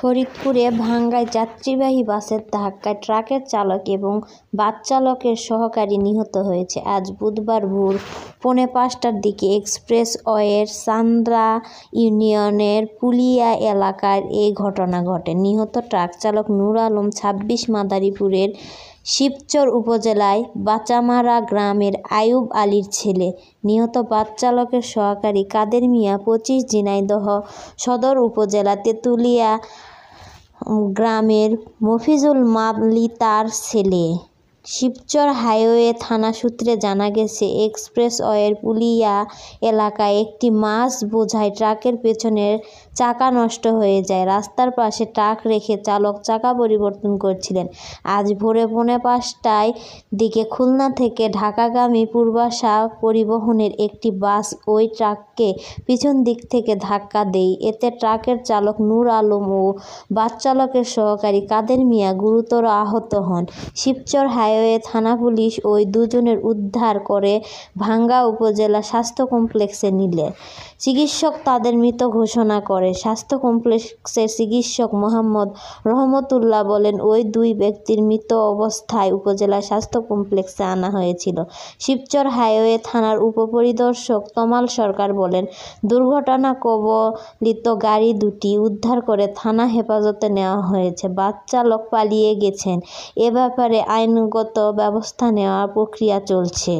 ফরিদপুরে ভাঙ্গায় যাত্রীবাহী বাসের ধাক্কায় ট্রাকের চালক এবং বাস চালকের সহকারী নিহত হয়েছে। আজ বুধবার ভোর 4:45টার দিকে এক্সপ্রেসওয়ের চান্দ্রা ইউনিয়নের পুলিয়া এলাকায় এই ঘটনা ঘটে। নিহত ট্রাক চালক নূর আলম 26 মাদারীপুরের শিবচর উপজেলায় বাচামারা গ্রামের আইয়ুব আলীর ছেলে। নিহত বাস চালকের সহকারী কাদের মিয়া 25 ঝিনাইদহ সদর উপজেলা তেঁতুলিয়া গ্রামের মফিজুল মালিতার ছেলে। শিবচর হাইওয়ে থানা সূত্রে জানা গেছে, এক্সপ্রেসওয়ের পুলিয়া এলাকায় একটি মাছ বোঝাই ট্রাকের পেছনের চাকা নষ্ট হয়ে যায়। রাস্তার পাশে ট্রাক রেখে চালক চাকা পরিবর্তন করছিলেন। আজ ভোরে 4:45টার দিকে খুলনা থেকে ঢাকাগামী পূর্বাশা পরিবহনের একটি বাস ওই ট্রাককে পিছন দিক থেকে ধাক্কা দেয়। এতে ট্রাকের চালক নূর আলম ও বাস চালকের সহকারী কাদের মিয়া গুরুতর আহত হন। শিবচর হাইওয়ে থানা পুলিশ ওই দুজনের উদ্ধার করে ভাঙ্গা উপজেলা স্বাস্থ্য কমপ্লেক্সে নিলে চিকিৎসক তাদের মৃত ঘোষণা করে। স্বাস্থ্য কমপ্লেক্সের চিকিৎসক মোহাম্মদ রহমতুল্লাহ বলেন, ওই দুই ব্যক্তির মৃত অবস্থায় উপজেলা স্বাস্থ্য কমপ্লেক্সে আনা হয়েছিল। শিবচর হাইওয়ে থানার উপপরিদর্শক তমাল সরকার বলেন, দুর্ঘটনা কবলিত গাড়ি দুটি উদ্ধার করে থানা হেফাজতে নেওয়া হয়েছে। বাস চালক পালিয়ে গেছেন। এ ব্যাপারে আইনগত ব্যবস্থা নেওয়ার প্রক্রিয়া চলছে।